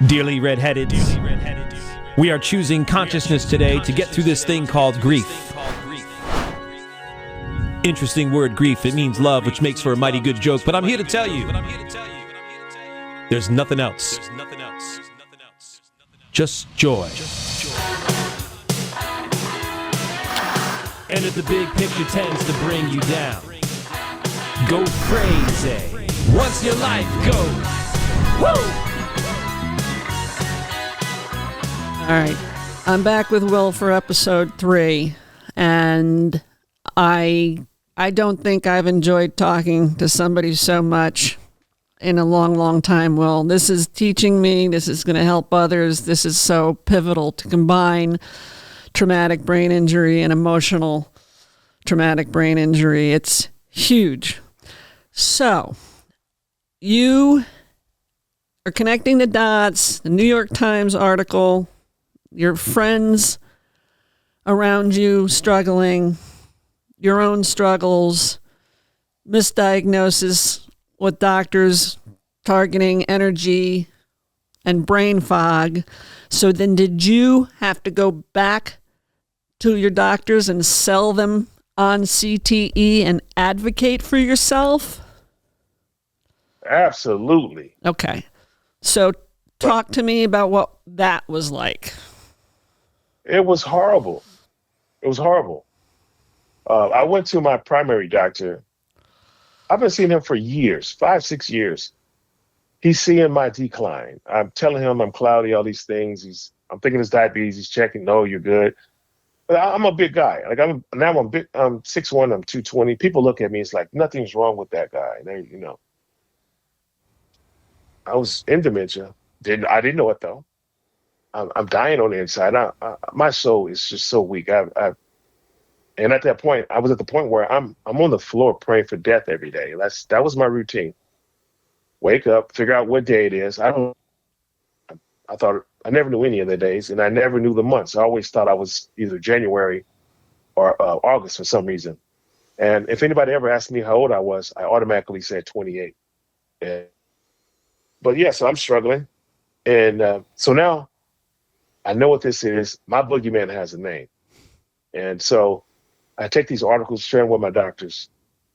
Dearly redheaded, we are choosing consciousness today to get through this thing called grief. Interesting word, grief. It means love, which makes for a mighty good joke, but I'm here to tell you, there's nothing else. Just joy. And if the big picture tends to bring you down, go crazy once your life goes. Woo! All right, I'm back with Will for episode 3, and I don't think I've enjoyed talking to somebody so much in a long, long time, Will. This is teaching me. This is going to help others. This is so pivotal to combine traumatic brain injury and emotional traumatic brain injury. It's huge. So, you are connecting the dots, the New York Times article, your friends around you struggling, your own struggles, misdiagnosis with doctors targeting energy and brain fog. So then did you have to go back to your doctors and sell them on CTE and advocate for yourself? Absolutely. Okay. So talk to me about what that was like. It was horrible. It was horrible. I went to my primary doctor. I've been seeing him for years, 5, 6 years. He's seeing my decline. I'm telling him I'm cloudy, all these things. I'm thinking it's diabetes. He's checking. No, you're good. But I'm a big guy. Like I'm big. I'm 6'1", I'm 220. People look at me. It's like nothing's wrong with that guy. I was in dementia. I didn't know it though. I'm dying on the inside. My soul is just so weak. And at that point, I was at the point where I'm on the floor praying for death every day. That was my routine. Wake up, figure out what day it is. I thought I never knew any of the days, and I never knew the months. I always thought I was either January or August for some reason. And if anybody ever asked me how old I was, I automatically said 28. But yeah, so I'm struggling. And so now I know what this is. My boogeyman has a name. And so I take these articles, share them with my doctors.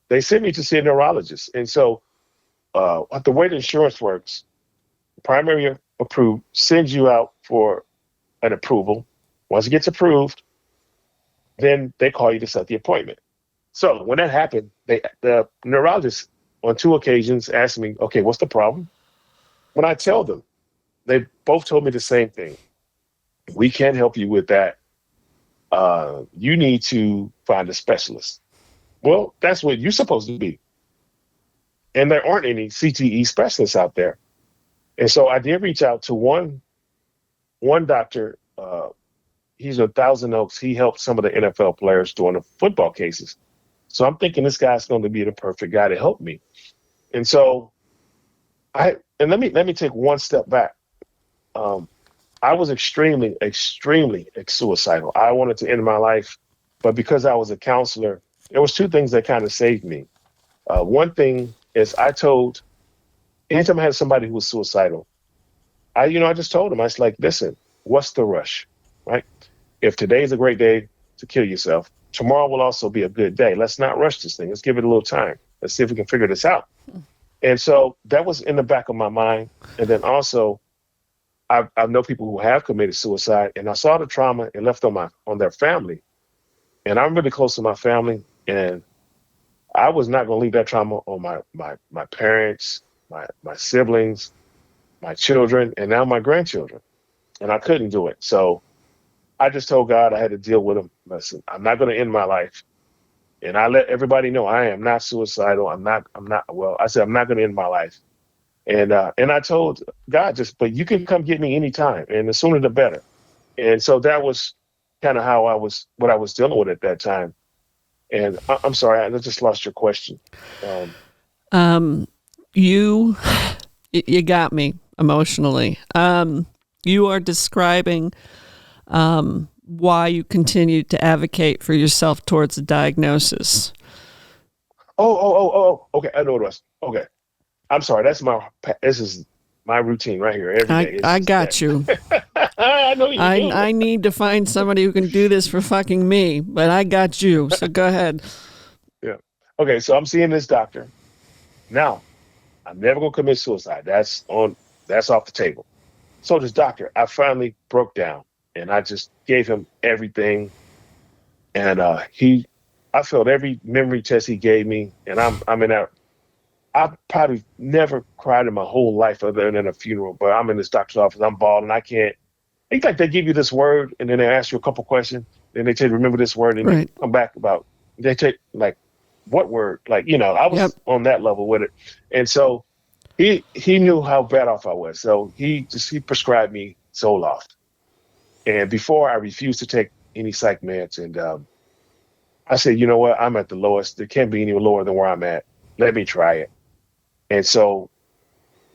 They send me to see a neurologist. And so the way the insurance works, primary approved sends you out for an approval. Once it gets approved, then they call you to set the appointment. So when that happened, the neurologist on 2 occasions asked me, okay, what's the problem? When I tell them, they both told me the same thing. We can't help you with that. You need to find a specialist. Well, that's what you're supposed to be. And there aren't any CTE specialists out there. And so I did reach out to one doctor. He's in Thousand Oaks. He helped some of the NFL players during the football cases. So I'm thinking this guy's going to be the perfect guy to help me. And so let me take one step back. I was extremely, extremely suicidal. I wanted to end my life, but because I was a counselor, there was 2 things that kind of saved me. One thing is anytime I had somebody who was suicidal, I just told them, I was like, listen, what's the rush, right? If today's a great day to kill yourself, tomorrow will also be a good day. Let's not rush this thing. Let's give it a little time. Let's see if we can figure this out. And so that was in the back of my mind. And then also, I know people who have committed suicide, and I saw the trauma it left on their family. And I'm really close to my family, and I was not going to leave that trauma on my parents, my siblings, my children, and now my grandchildren. And I couldn't do it. So I just told God I had to deal with him. Listen, I'm not going to end my life. And I let everybody know I am not suicidal. I said, I'm not going to end my life. And I told God, but you can come get me anytime, and the sooner the better. And so that was kind of what I was dealing with at that time. And I'm sorry, I just lost your question. You got me emotionally. You are describing why you continue to advocate for yourself towards a diagnosis. Oh, okay. I know what it was. Okay. I'm sorry. This is my routine right here every day. I got you. I know you do. I need to find somebody who can do this for fucking me, but I got you. So go ahead. Yeah. Okay, so I'm seeing this doctor. Now, I'm never gonna commit suicide. That's off the table. So this doctor, I finally broke down and I just gave him everything. And I felt every memory test he gave me, and I'm in that. I probably never cried in my whole life other than at a funeral, but I'm in this doctor's office, I'm bawling, I can't. It's like they give you this word and then they ask you a couple questions, then they tell you, remember this word, and Right. you come back about, they take, like, what word? Like, I was Yep. on that level with it. And so he knew how bad off I was. So he prescribed me Zoloft. And before I refused to take any psych meds, and I said, you know what, I'm at the lowest. There can't be any lower than where I'm at. Let me try it. And so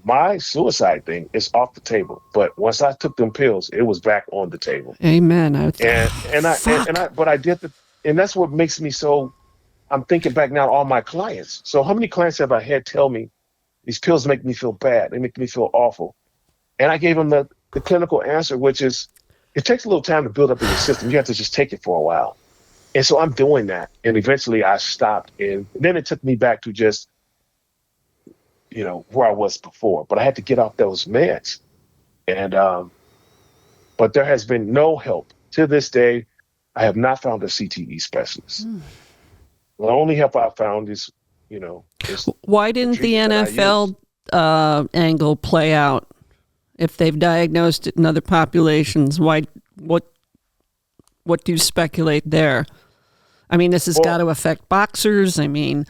my suicide thing is off the table. But once I took them pills, it was back on the table. Amen. But I did and that's what makes me so. I'm thinking back now, all my clients. So how many clients have I had tell me these pills make me feel bad? They make me feel awful. And I gave them the clinical answer, which is it takes a little time to build up in your system. You have to just take it for a while. And so I'm doing that. And eventually I stopped. And then it took me back to just, where I was before. But I had to get off those meds. And but there has been no help. To this day, I have not found a CTE specialist. The only help I found is, is why didn't the NFL angle play out? If they've diagnosed it in other populations, what do you speculate there? I mean, this has got to affect boxers. I mean,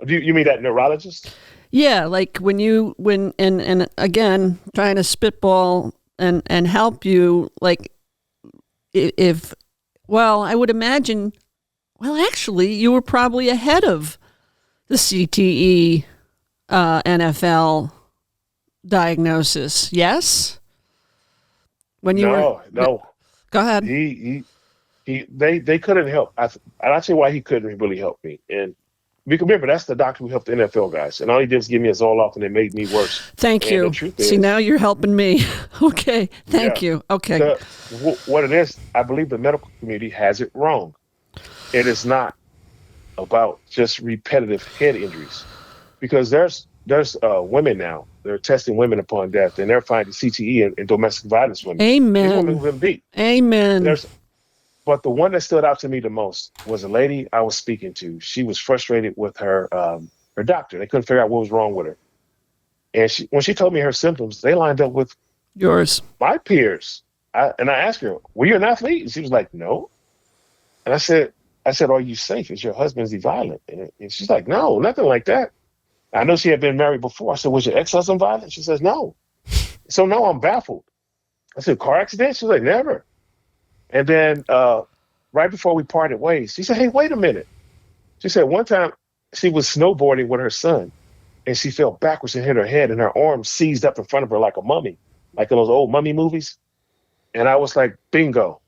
do you mean that neurologist? Yeah, like and again, trying to spitball and help you, like I would imagine, actually, you were probably ahead of the CTE NFL diagnosis, yes? No. Go ahead. They couldn't help. And I'll tell you why he couldn't really help me. And we can remember that's the doctor who helped the NFL guys, and all he did was give me a Zoloft, and it made me worse. Thank you. See, now you're helping me. Okay, thank you. Okay. What it is, I believe the medical community has it wrong. It is not about just repetitive head injuries, because there's women now. They're testing women upon death, and they're finding CTE in domestic violence women. Amen. These women have been beat. Amen. But the one that stood out to me the most was a lady I was speaking to. She was frustrated with her doctor. They couldn't figure out what was wrong with her. And when she told me her symptoms, they lined up with yours, my peers. I asked her, "Were you an athlete?" And she was like, "No." And I said, "Are you safe? Is your husband violent?" And she's like, "No, nothing like that." I know she had been married before. I said, "Was your ex-husband violent?" She says, "No." So no, I'm baffled. I said, "Car accident?" She was like, "Never." And then right before we parted ways, she said, "Hey, wait a minute." She said one time she was snowboarding with her son, and she fell backwards and hit her head, and her arm seized up in front of her like a mummy, like in those old mummy movies. And I was like, bingo,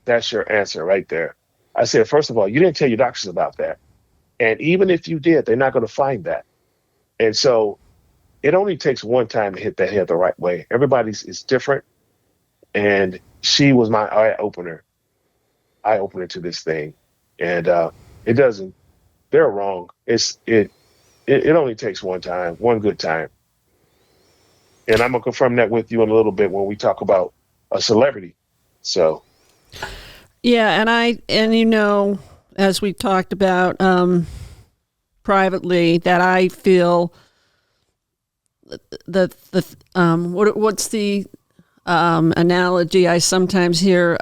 that's your answer right there. I said, first of all, you didn't tell your doctors about that. And even if you did, they're not going to find that. And so it only takes one time to hit that head the right way. Everybody's is different. And she was my eye opener to this thing. And it doesn't, they're wrong. It only takes one good time. And I'm going to confirm that with you in a little bit when we talk about a celebrity. So. Yeah. And as we talked about privately, that I feel what's the analogy I sometimes hear,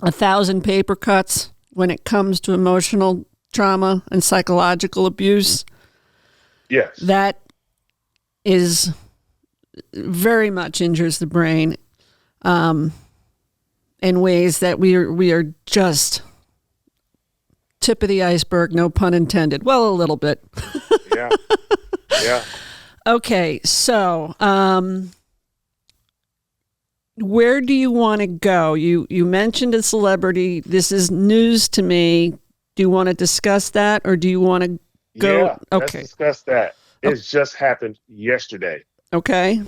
1,000 paper cuts when it comes to emotional trauma and psychological abuse. Yes. That is very much injures the brain in ways that we are just tip of the iceberg, no pun intended. Well, a little bit. Yeah. Yeah. Okay, so where do you want to go? You mentioned a celebrity. This is news to me. Do you want to discuss that, or do you want to go? Yeah, let's discuss that. It just happened yesterday. Okay.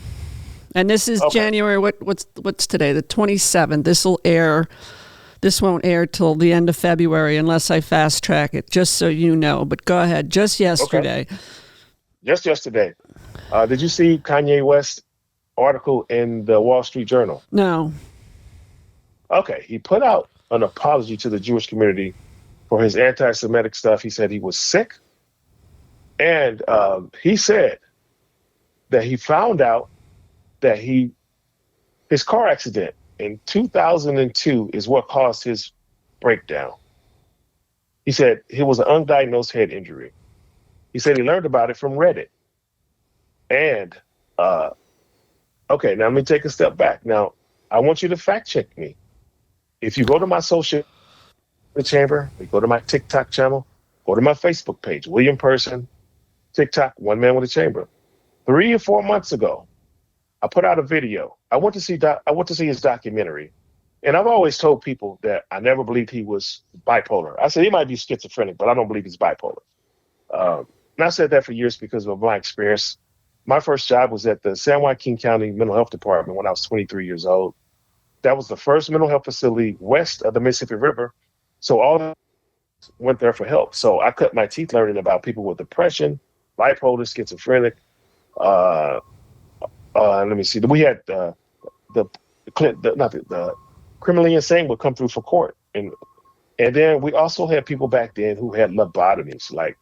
And this is Okay. January. What's today? The 27th. This will air. This won't air till the end of February unless I fast track it. Just so you know. But go ahead. Just yesterday. Just yesterday. Did you see Kanye West article in the Wall Street Journal? No. Okay, he put out an apology to the Jewish community for his anti-Semitic stuff. He said he was sick, and he said that he found out that his car accident in 2002 is what caused his breakdown. He said it was an undiagnosed head injury. He said he learned about it from Reddit. And okay, now let me take a step back. Now, I want you to fact check me. If you go to my social chamber, you go to my TikTok channel, go to my Facebook page, William Person, TikTok, One Man with a Chamber. 3 or 4 months ago, I put out a video. I went to see his documentary. And I've always told people that I never believed he was bipolar. I said he might be schizophrenic, but I don't believe he's bipolar. And I said that for years because of my experience. My first job was at the San Joaquin County Mental Health Department when I was 23 years old. That was the first mental health facility west of the Mississippi River. So all went there for help. So I cut my teeth learning about people with depression, bipolar, schizophrenic. Let me see. We had the criminally insane would come through for court, and then we also had people back then who had lobotomies. Like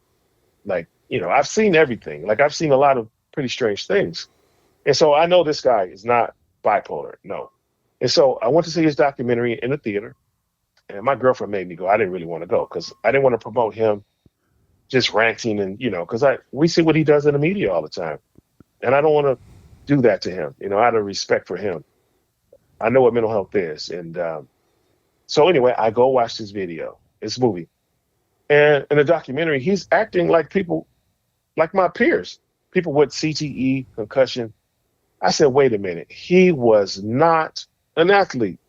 I've seen everything. Like I've seen a lot of pretty strange things, and so I know this guy is not bipolar. No. And so I went to see his documentary in the theater, and my girlfriend made me go. I didn't really want to go because I didn't want to promote him just ranting and, because we see what he does in the media all the time. And I don't want to do that to him, out of respect for him. I know what mental health is. And so anyway, I go watch this movie. And in the documentary, he's acting like people, like my peers, people with CTE, concussion. I said, wait a minute. He was not an athlete.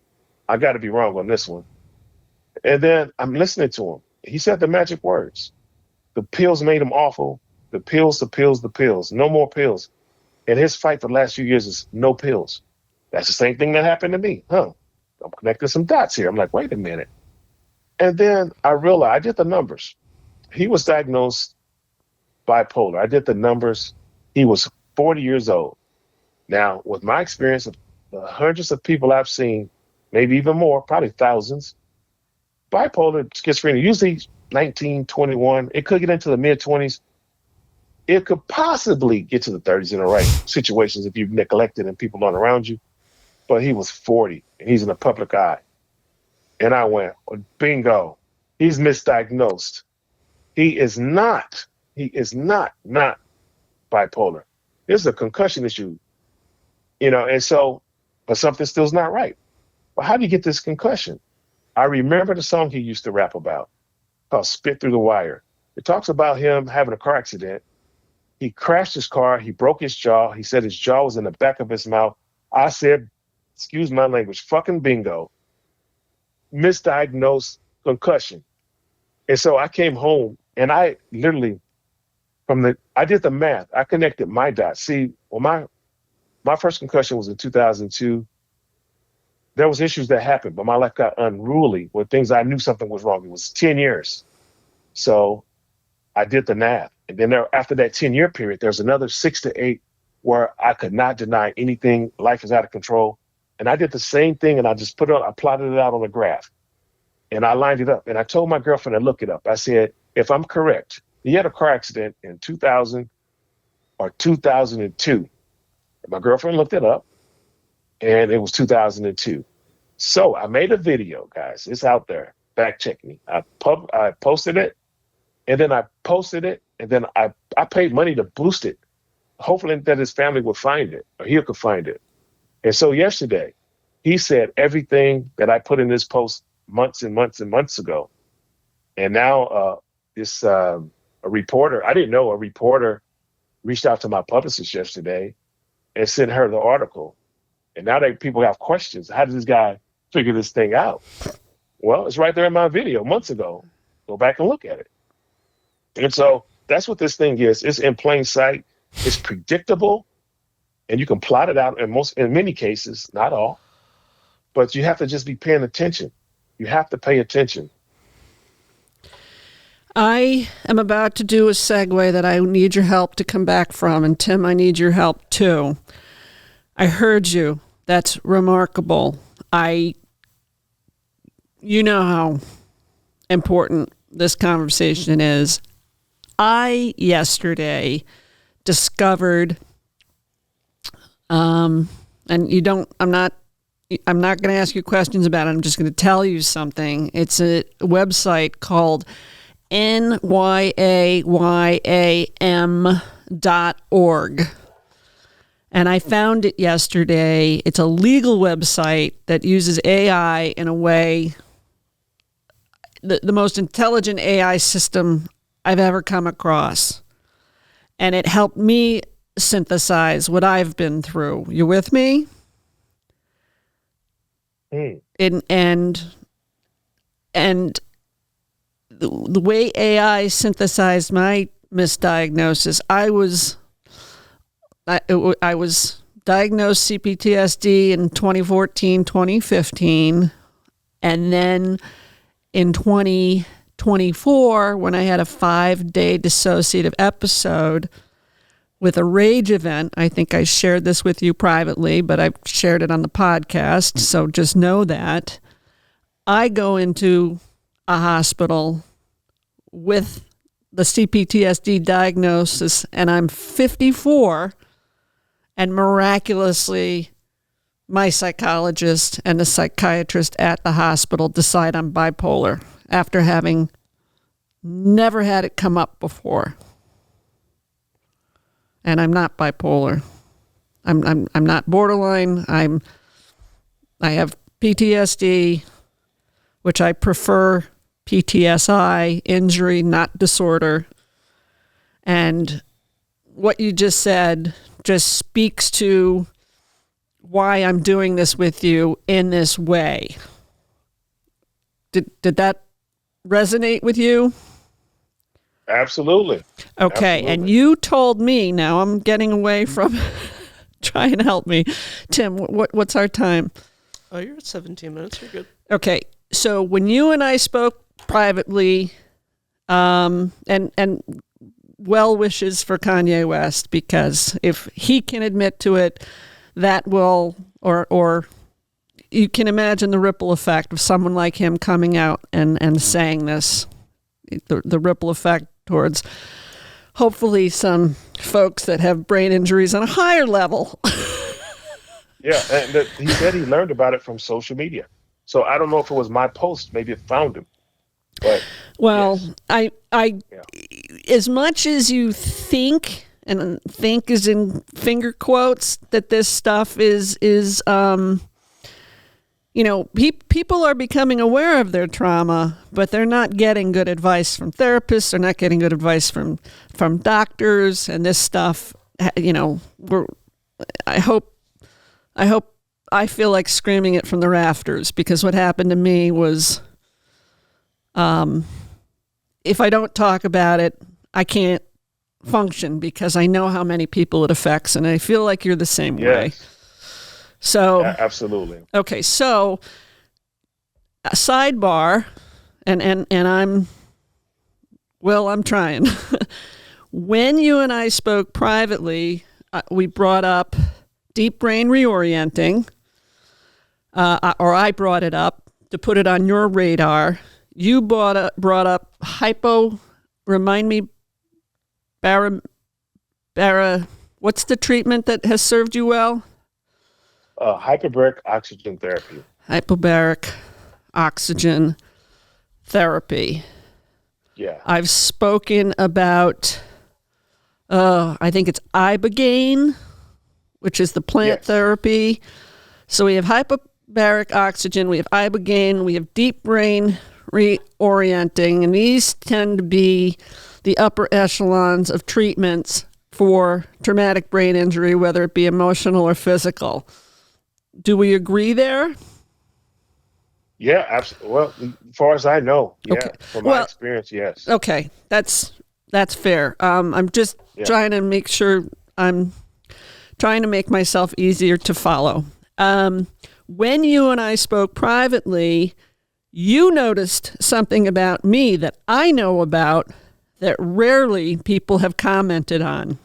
I got to be wrong on this one. And then I'm listening to him. He said the magic words. The pills made him awful. The pills. No more pills. And his fight for the last few years is no pills. That's the same thing that happened to me. I'm connecting some dots here. I'm like, wait a minute. And then I realized, I did the numbers. He was diagnosed bipolar. I did the numbers. He was 40 years old. Now, with my experience of the hundreds of people I've seen, maybe even more, probably thousands, bipolar schizophrenia, usually 19, 21, it could get into the mid-20s. It could possibly get to the 30s in the right situations if you've neglected and people aren't around you. But he was 40 and he's in the public eye. And I went, bingo, he's misdiagnosed. He is not bipolar. This is a concussion issue, and so, but something still's not right. But how do you get this concussion? I remember the song he used to rap about called Spit Through the Wire. It talks about him having a car accident. He crashed his car. He broke his jaw. He said his jaw was in the back of his mouth. I said, excuse my language, fucking bingo. Misdiagnosed concussion. And so I came home and I literally, I did the math. I connected my dots. See, well, my first concussion was in 2002. There was issues that happened, but my life got unruly with things I knew something was wrong. It was 10 years. So I did the math. And then after that 10-year period, there's another 6 to 8 where I could not deny anything. Life is out of control. And I did the same thing, and I plotted it out on a graph. And I lined it up. And I told my girlfriend to look it up. I said, if I'm correct, he had a car accident in 2000 or 2002. And my girlfriend looked it up, and it was 2002. So I made a video, guys. It's out there. Fact check me. I posted it, and then I posted it, and then I paid money to boost it, hopefully that his family would find it, or he could find it. And so yesterday, he said everything that I put in this post months and months and months ago. And now a reporter, I didn't know, a reporter reached out to my publicist yesterday and sent her the article. And now people have questions. How did this guy figure this thing out? Well, it's right there in my video months ago. Go back and look at it. And so that's what this thing is. It's in plain sight. It's predictable, and you can plot it out in many cases, not all, but you have to just be paying attention. You have to pay attention. I am about to do a segue that I need your help to come back from. And Tim, I need your help too. I heard you. That's remarkable. You know how important this conversation is. I yesterday discovered, and I'm not going to ask you questions about it. I'm just going to tell you something. It's a website called nyayam.org. And I found it yesterday. It's a legal website that uses AI in a way, the most intelligent AI system I've ever come across. And it helped me synthesize what I've been through. You with me? Mm. And the way AI synthesized my misdiagnosis, I was diagnosed CPTSD in 2014, 2015, and then in 2024, when I had a 5-day dissociative episode with a rage event. I think I shared this with you privately, but I've shared it on the podcast, so just know that. I go into a hospital with the CPTSD diagnosis, and I'm 54, and miraculously, my psychologist and the psychiatrist at the hospital decide I'm bipolar after having never had it come up before. And I'm not bipolar. I'm not borderline. I have PTSD, which I prefer PTSI, injury, not disorder. And what you just said just speaks to why I'm doing this with you in this way. Did that resonate with you? Absolutely. Okay, Absolutely. and you told me, now I'm getting away from trying to help me. Tim, what's our time? Oh, you're at 17 minutes. You're good. Okay, so when you and I spoke privately, and well wishes for Kanye West, because if he can admit to it, that will, or you can imagine the ripple effect of someone like him coming out and saying this, the ripple effect towards hopefully some folks that have brain injuries on a higher level. Yeah, and he said he learned about it from social media. So I don't know if it was my post, maybe it found him. But well, yes. I as much as you think, and think is in finger quotes, that this stuff is people are becoming aware of their trauma, but they're not getting good advice from therapists. They're not getting good advice from doctors, and this stuff, I feel like screaming it from the rafters, because what happened to me was, if I don't talk about it, I can't function, because I know how many people it affects, and I feel like you're the same way. So yeah, absolutely. Okay, so a sidebar, and I'm trying. When you and I spoke privately, we brought up deep brain reorienting, or I brought it up to put it on your radar. You brought up remind me, what's the treatment that has served you well? Hyperbaric oxygen therapy. Hyperbaric oxygen therapy. Yeah. I've spoken about, I think it's Ibogaine, which is the plant therapy. So we have hyperbaric oxygen, we have Ibogaine, we have deep brain reorienting, and these tend to be the upper echelons of treatments for traumatic brain injury, whether it be emotional or physical. Do we agree there? Yeah, absolutely. Well, as far as I know, yeah, Okay. from my experience, yes. Okay, that's fair. I'm just trying to make sure I'm trying to make myself easier to follow. When you and I spoke privately, you noticed something about me that I know about that rarely people have commented on.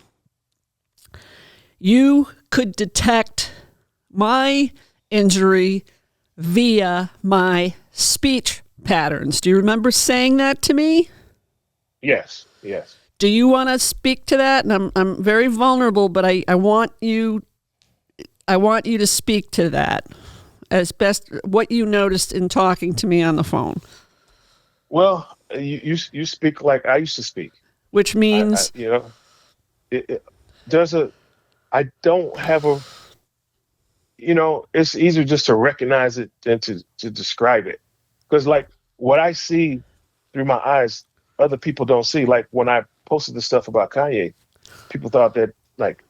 You could detect my injury via my speech patterns. Do you remember saying that to me? Yes. Do you want to speak to that? And I'm very vulnerable, but I want you to speak to that as best what you noticed in talking to me on the phone. Well, you speak like I used to speak. Which means there's a I don't have a it's easier just to recognize it than to describe it, because like what I see through my eyes, other people don't see. Like when I posted the stuff about Kanye, people thought that like,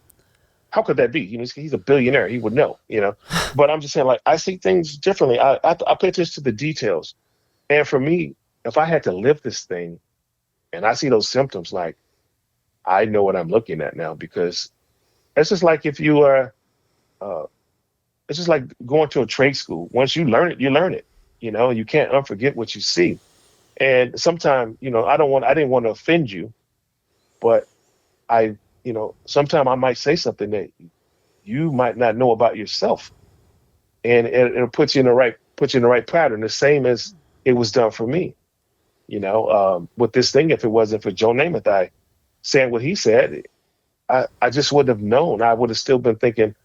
how could that be? He's a billionaire. He would know. But I'm just saying, like, I see things differently. I pay attention to the details, and for me, if I had to live this thing, and I see those symptoms, like, I know what I'm looking at now, because it's just like if you are, it's just like going to a trade school. Once you learn it, you learn it. You can't unforget what you see. And sometimes, I didn't want to offend you, but sometimes I might say something that you might not know about yourself, and it'll put you in the right pattern. The same as it was done for me. With this thing, if it wasn't for Joe Namath, saying what he said, I just wouldn't have known. I would have still been thinking,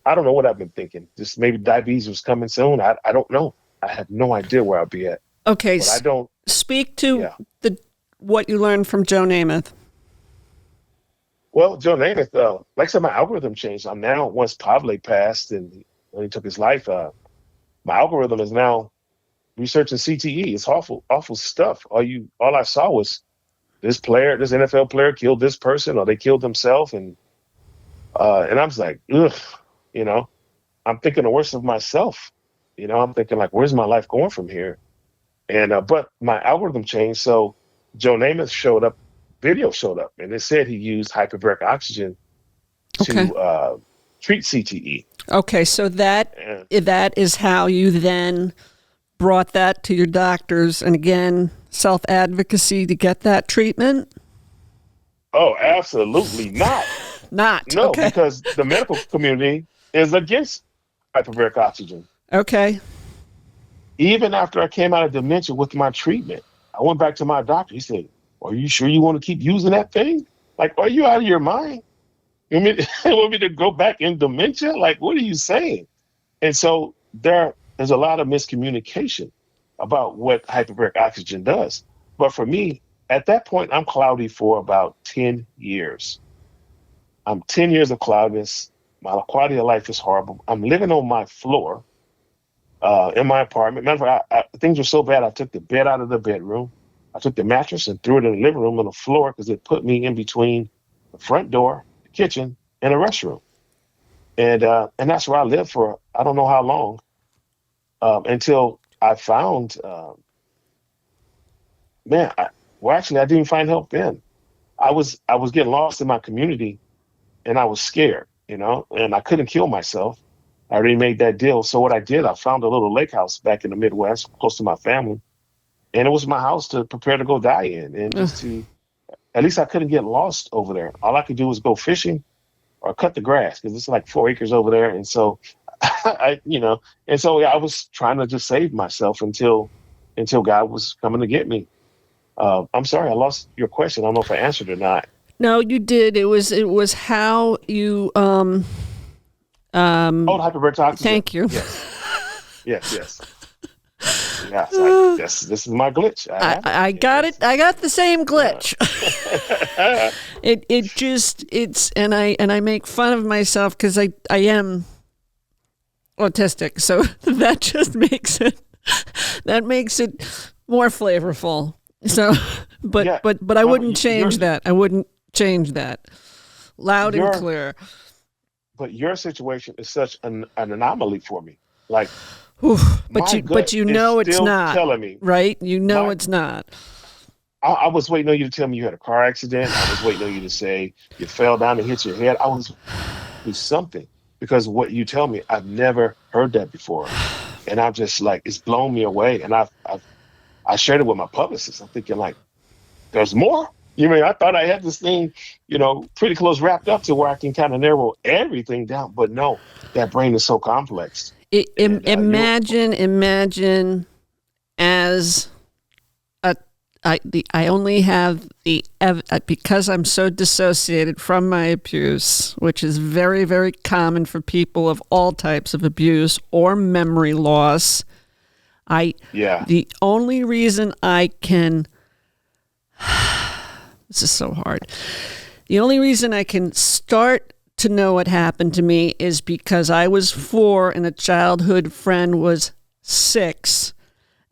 I don't know what I've been thinking. Just maybe diabetes was coming soon. I don't know. I have no idea where I'll be at. Okay, but I don't speak to what you learned from Joe Namath. Well, Joe Namath, like I said, my algorithm changed. I'm now, once Pavle passed and when he took his life, my algorithm is now researching CTE. It's awful stuff. All I saw was this NFL player killed this person, or they killed themselves, and I was like, ugh, I'm thinking the worst of myself. I'm thinking like, where's my life going from here? And but my algorithm changed, so Joe Namath video showed up, and it said he used hyperbaric oxygen to treat CTE. Okay, so that is how you then brought that to your doctors, and again, self-advocacy to get that treatment? Oh, absolutely not. No, okay. Because the medical community is against hyperbaric oxygen. Okay. Even after I came out of dementia with my treatment, I went back to my doctor. He said, "Are you sure you want to keep using that thing? Like, are you out of your mind? You want me to go back in dementia? Like, what are you saying?" And so there's a lot of miscommunication about what hyperbaric oxygen does. But for me, at that point, I'm cloudy for about 10 years. I'm 10 years of cloudiness. My quality of life is horrible. I'm living on my floor in my apartment. Matter of fact, things were so bad, I took the bed out of the bedroom. I took the mattress and threw it in the living room on the floor because it put me in between the front door, the kitchen, and the restroom. And that's where I lived for I don't know how long, until I found, I didn't even find help then. I was getting lost in my community, and I was scared, and I couldn't kill myself. I already made that deal. So what I did, I found a little lake house back in the Midwest, close to my family, and it was my house to prepare to go die in, and just at least I couldn't get lost over there. All I could do was go fishing or cut the grass, because it's like 4 acres over there, and so I was trying to just save myself until God was coming to get me. I'm sorry, I lost your question. I don't know if I answered or not. No, you did. It was how you hyperbaric oxygen. Thank you. Yes. This is my glitch. I got it. I got the same glitch. And I make fun of myself because I am autistic, so that just makes it more flavorful. So, but I wouldn't change that. I wouldn't change that. Loud and clear. But your situation is such an anomaly for me. Like, but you know it's not. telling me, right? You know it's not. I was waiting on you to tell me you had a car accident. I was waiting on you to say you fell down and hit your head. I was do something because what you tell me, I've never heard that before, and I'm just like it's blown me away. And I shared it with my publicist. I'm thinking like, there's more. You mean I thought I had this thing, pretty close wrapped up to where I can kind of narrow everything down, but no, that brain is so complex. And, Imagine as I only have because I'm so dissociated from my abuse, which is very, very common for people of all types of abuse or memory loss. The only reason I can, this is so hard. The only reason I can start to know what happened to me is because I was 4 and a childhood friend was 6,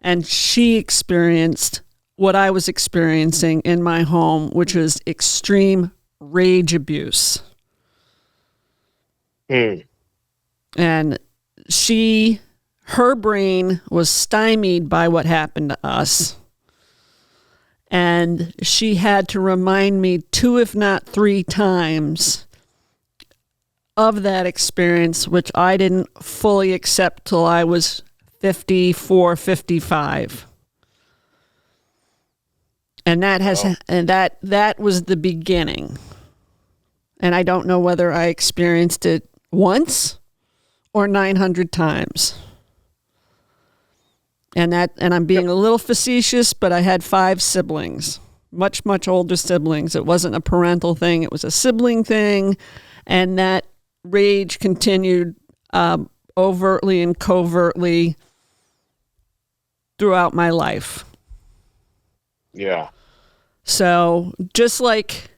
and she experienced what I was experiencing in my home, which was extreme rage abuse. Mm. And her brain was stymied by what happened to us. And she had to remind me 2, if not 3 times of that experience, which I didn't fully accept till I was 54, 55. And that was the beginning. And I don't know whether I experienced it once or 900 times. And I'm being a little facetious, but I had 5 siblings, much, much older siblings. It wasn't a parental thing. It was a sibling thing. And that rage continued overtly and covertly throughout my life. Yeah. So just like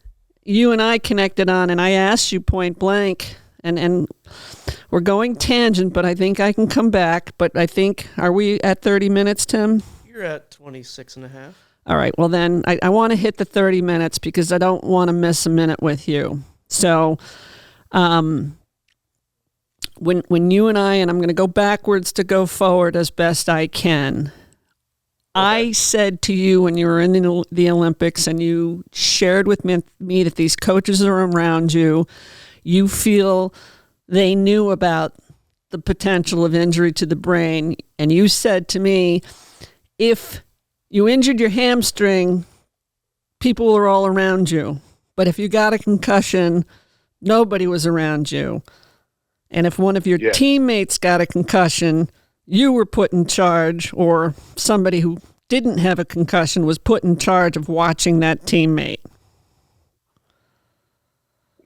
you and I connected on, and I asked you point blank, and we're going tangent, but I think I can come back. But I think, are we at 30 minutes, Tim? You're at 26 and a half. All right. Well, then I want to hit the 30 minutes because I don't want to miss a minute with you. So when you and I'm going to go backwards to go forward as best I can. Okay. I said to you when you were in the Olympics and you shared with me that these coaches are around you, you feel they knew about the potential of injury to the brain. And you said to me, if you injured your hamstring, people were all around you. But if you got a concussion, nobody was around you. And if one of your teammates got a concussion, you were put in charge, or somebody who didn't have a concussion was put in charge of watching that teammate.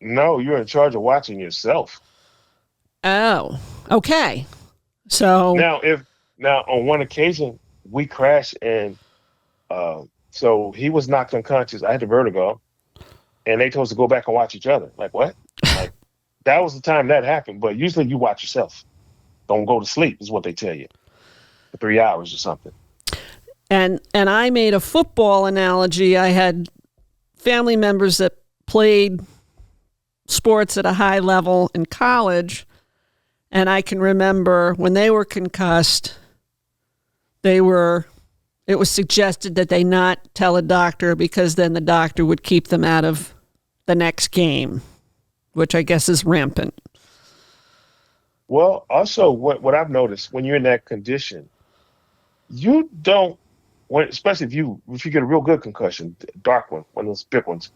No, you're in charge of watching yourself. Oh, okay. So now on one occasion we crashed and so he was knocked unconscious. I had the vertigo, and they told us to go back and watch each other. Like what? Like that was the time that happened. But usually you watch yourself. Don't go to sleep is what they tell you for 3 hours or something. And I made a football analogy. I had family members that played sports at a high level in college, and I can remember when they were concussed, it was suggested that they not tell a doctor because then the doctor would keep them out of the next game, which I guess is rampant. Well, also what I've noticed when you're in that condition, you don't, especially if you get a real good concussion, dark one of those big ones,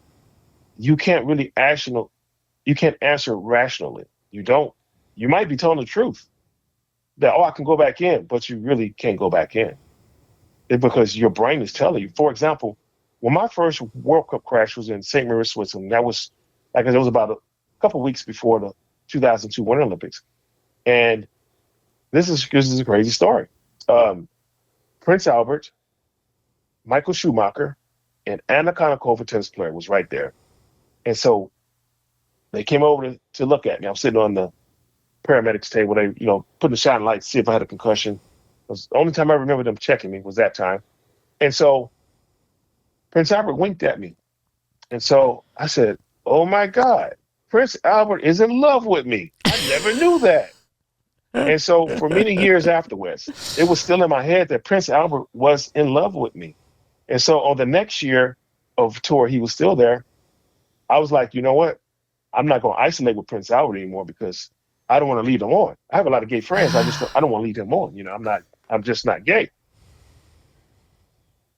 you can't really answer rationally. You might be telling the truth that, I can go back in, but you really can't go back in. It's because your brain is telling you. For example, when my first World Cup crash was in St. Maurice, Switzerland, that was it was about a couple weeks before the 2002 Winter Olympics. And this is a crazy story. Prince Albert, Michael Schumacher, and Anna Kournikova, tennis player, was right there. And so they came over to look at me. I'm sitting on the paramedics table. They, putting the shining light to see if I had a concussion. It was the only time I remember them checking me was that time. And so Prince Albert winked at me. And so I said, oh my God, Prince Albert is in love with me. I never knew that. And so for many years afterwards, it was still in my head that Prince Albert was in love with me. And so on the next year of tour, he was still there. I was like, you know what? I'm not going to isolate with Prince Albert anymore because I don't want to lead him on. I have a lot of gay friends. I don't want to lead him on. I'm just not gay.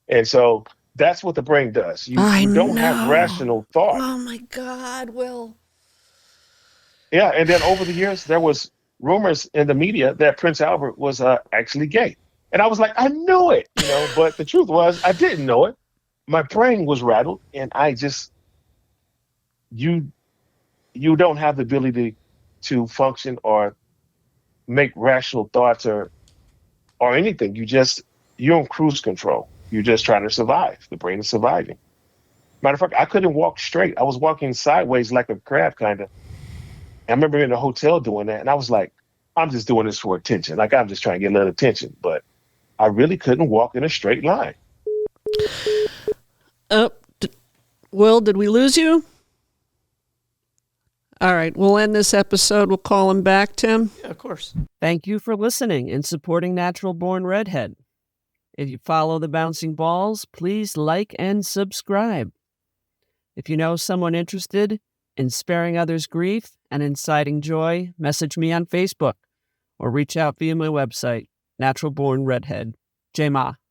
And so that's what the brain does. You don't have rational thought. Oh my God, Will. Yeah. And then over the years, there was rumors in the media that Prince Albert was actually gay. And I was like, I knew it, but the truth was I didn't know it. My brain was rattled, and you don't have the ability to function or make rational thoughts or anything. You're on cruise control. You're just trying to survive. The brain is surviving. Matter of fact, I couldn't walk straight. I was walking sideways like a crab, kind of. I remember in a hotel doing that, and I was like, I'm just doing this for attention. Like, I'm just trying to get a little attention. But I really couldn't walk in a straight line. Will, did we lose you? All right, we'll end this episode. We'll call him back, Tim. Yeah, of course. Thank you for listening and supporting Natural Born Redhead. If you follow the bouncing balls, please like and subscribe. If you know someone interested in sparing others grief and inciting joy, message me on Facebook or reach out via my website, Natural Born Redhead. J-Ma.